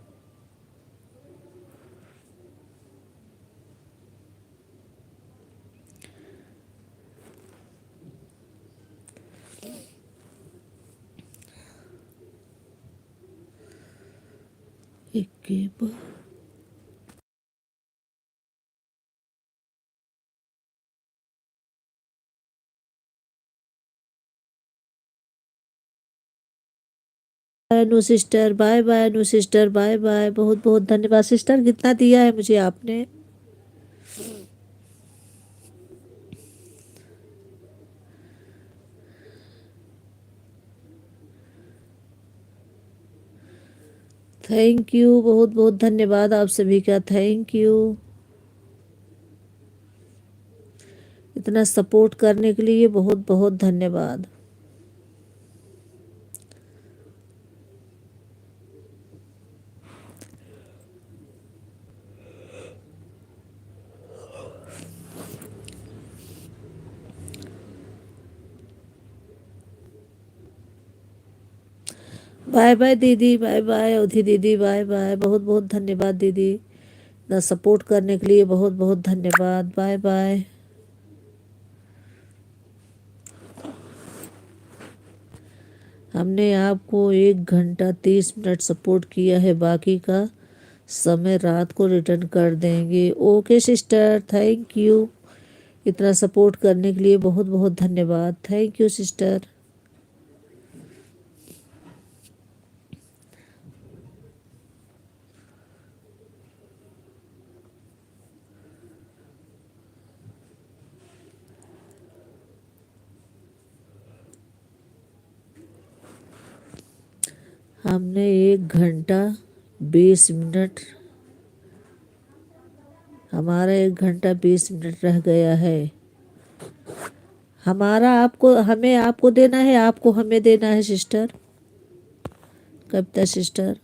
Speaker 1: एक बार अनु सिस्टर, बाय बाय अनु सिस्टर, बाय बाय, बहुत बहुत धन्यवाद सिस्टर। कितना दिया है मुझे आपने? थैंक यू, बहुत बहुत धन्यवाद आप सभी का, थैंक यू इतना सपोर्ट करने के लिए, बहुत बहुत धन्यवाद। बाय बाय दीदी, बाय बाय अवधि दीदी, बाय बाय, बहुत बहुत धन्यवाद दीदी, इतना सपोर्ट करने के लिए बहुत बहुत धन्यवाद, बाय बाय। हमने आपको 1 घंटा 30 मिनट सपोर्ट किया है, बाकी का समय रात को रिटर्न कर देंगे। ओके सिस्टर, थैंक यू इतना सपोर्ट करने के लिए, बहुत बहुत धन्यवाद, थैंक यू सिस्टर। हमने 1 घंटा 20 मिनट, हमारा 1 घंटा 20 मिनट रह गया है। हमारा आपको, हमें आपको देना है, आपको हमें देना है सिस्टर, कविता सिस्टर।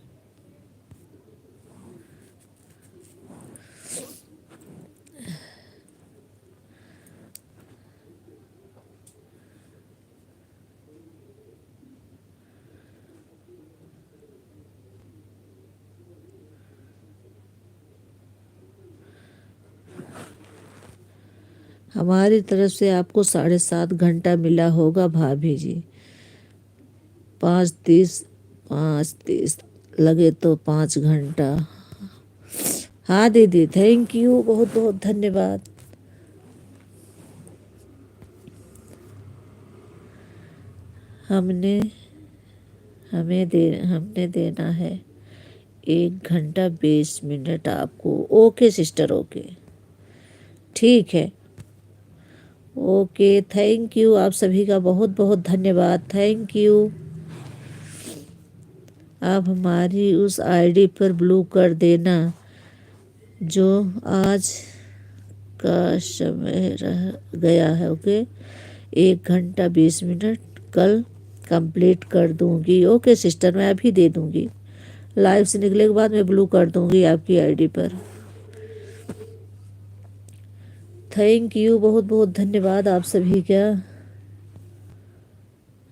Speaker 1: हमारी तरफ से आपको 7.5 घंटा मिला होगा भाभी जी। 5:30, 5:30 लगे तो 5 घंटा। हाँ दीदी, थैंक यू, बहुत बहुत धन्यवाद। हमने हमने देना है 1 घंटा 20 मिनट आपको। ओके सिस्टर, ओके, ठीक है, ओके, थैंक यू। आप सभी का बहुत बहुत धन्यवाद, थैंक यू। आप हमारी उस आईडी पर ब्लू कर देना जो आज का समय रह गया है। ओके, 1 घंटा 20 मिनट कल कंप्लीट कर दूंगी। ओके सिस्टर, मैं अभी दे दूंगी। लाइव से निकले के बाद मैं ब्लू कर दूंगी आपकी आईडी पर। थैंक यू, बहुत बहुत धन्यवाद आप सभी का।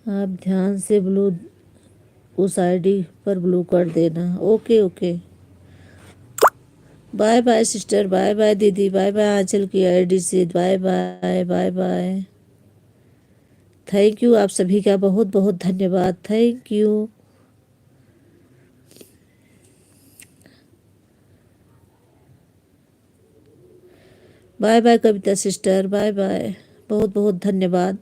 Speaker 1: आप ध्यान से ब्लू उस आईडी पर ब्लू कर देना। Okay okay, bye bye sister, bye bye दीदी, बाय बाय आंचल की आईडी से, bye bye bye bye. Thank you, आप सभी का बहुत बहुत धन्यवाद, thank you. Bye bye Kavita sister, bye bye, बहुत बहुत धन्यवाद।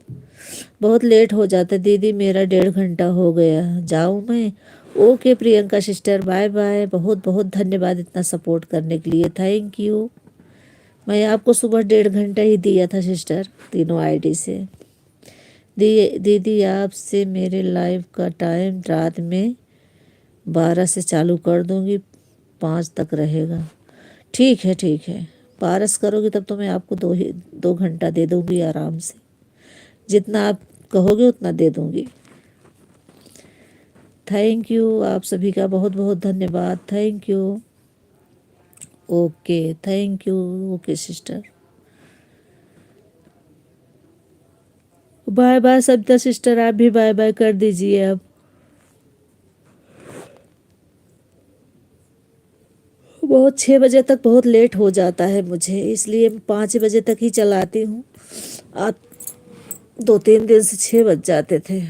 Speaker 1: बहुत लेट हो जाता दीदी, मेरा 1.5 घंटा हो गया, जाऊँ मैं? Okay Priyanka sister, bye bye, बहुत बहुत धन्यवाद इतना सपोर्ट करने के लिए, थैंक यू। मैं आपको सुबह 1.5 घंटा ही दिया था सिस्टर, तीनों आईडी से। दीदी आपसे मेरे लाइव का टाइम रात में 12 से चालू कर दूंगी, 5 तक रहेगा। ठीक है ठीक है, पारस करोगी तब तो मैं आपको 2 घंटा दे दूंगी आराम से, जितना आप कहोगे उतना दे दूंगी। थैंक यू, आप सभी का बहुत बहुत धन्यवाद, thank you. Okay, thank you, okay sister, bye bye Savita sister, आप भी बाय बाय कर दीजिए अब। बहुत 6 बजे तक बहुत लेट हो जाता है मुझे, इसलिए 5 बजे तक ही चलाती हूँ। आप 2-3 दिन से 6 बज जाते थे।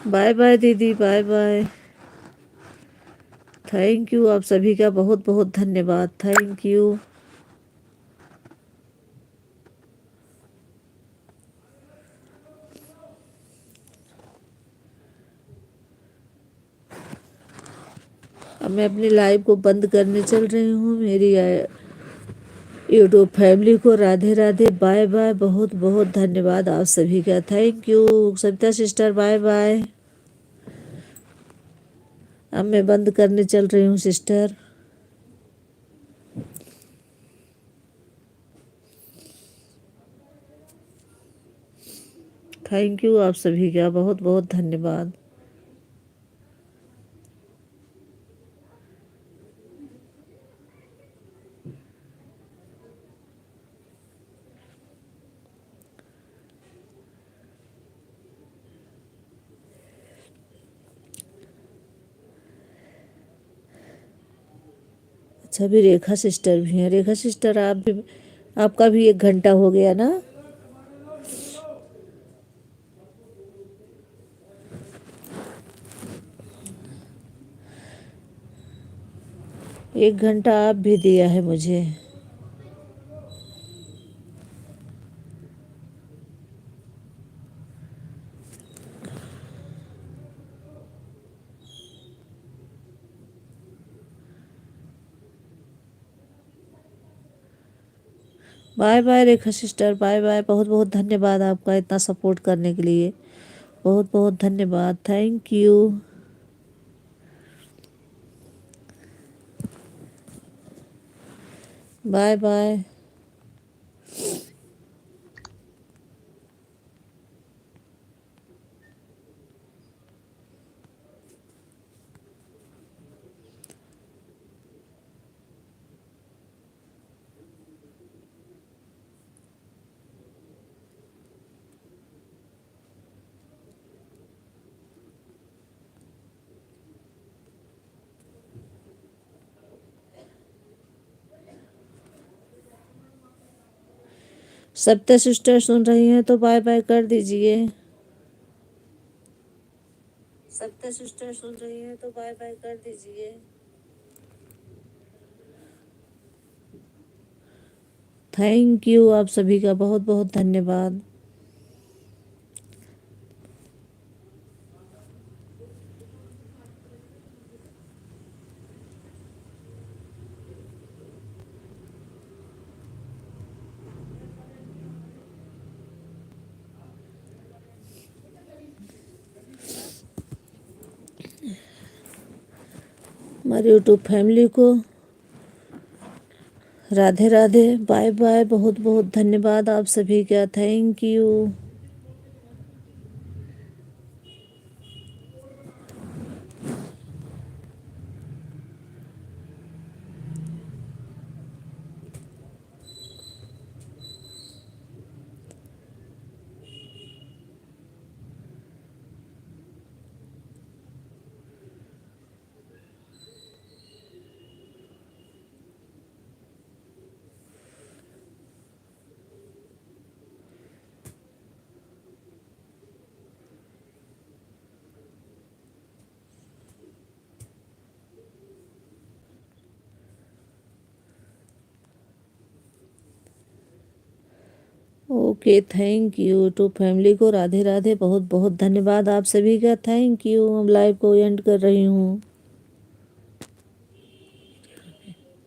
Speaker 1: बाय बाय दीदी, बाय बाय, थैंक यू, आप सभी का बहुत बहुत धन्यवाद, थैंक यू। अब मैं अपनी लाइव को बंद करने चल रही हूँ। मेरी यूट्यूब फैमिली को राधे राधे, बाय बाय, बहुत बहुत धन्यवाद आप सभी का, thank you. Savita sister, bye bye. अब मैं बंद करने चल रही हूँ सिस्टर। थैंक यू, आप सभी का बहुत बहुत धन्यवाद। अच्छा, अभी रेखा सिस्टर भी हैं। रेखा सिस्टर, आप भी, आपका भी 1 घंटा हो गया ना? एक घंटा आप भी दिया है मुझे। बाय बाय रेखा सिस्टर, बाय बाय, बहुत बहुत धन्यवाद आपका इतना सपोर्ट करने के लिए, बहुत बहुत धन्यवाद, thank you. Bye bye. Sapta sister सुन रही हैं तो बाय बाय कर दीजिए। सप्ता सिस्टर सुन रही हैं तो बाय बाय कर दीजिए। थैंक यू, आप सभी का बहुत बहुत धन्यवाद। हमारी यूट्यूब फैमिली को राधे राधे, बाय बाय, बहुत बहुत धन्यवाद आप सभी का। Thank you. Okay, thank you. YouTube family को राधे राधे, बहुत बहुत धन्यवाद आप सभी का। Thank you. हम लाइव को एंड कर रही हूँ।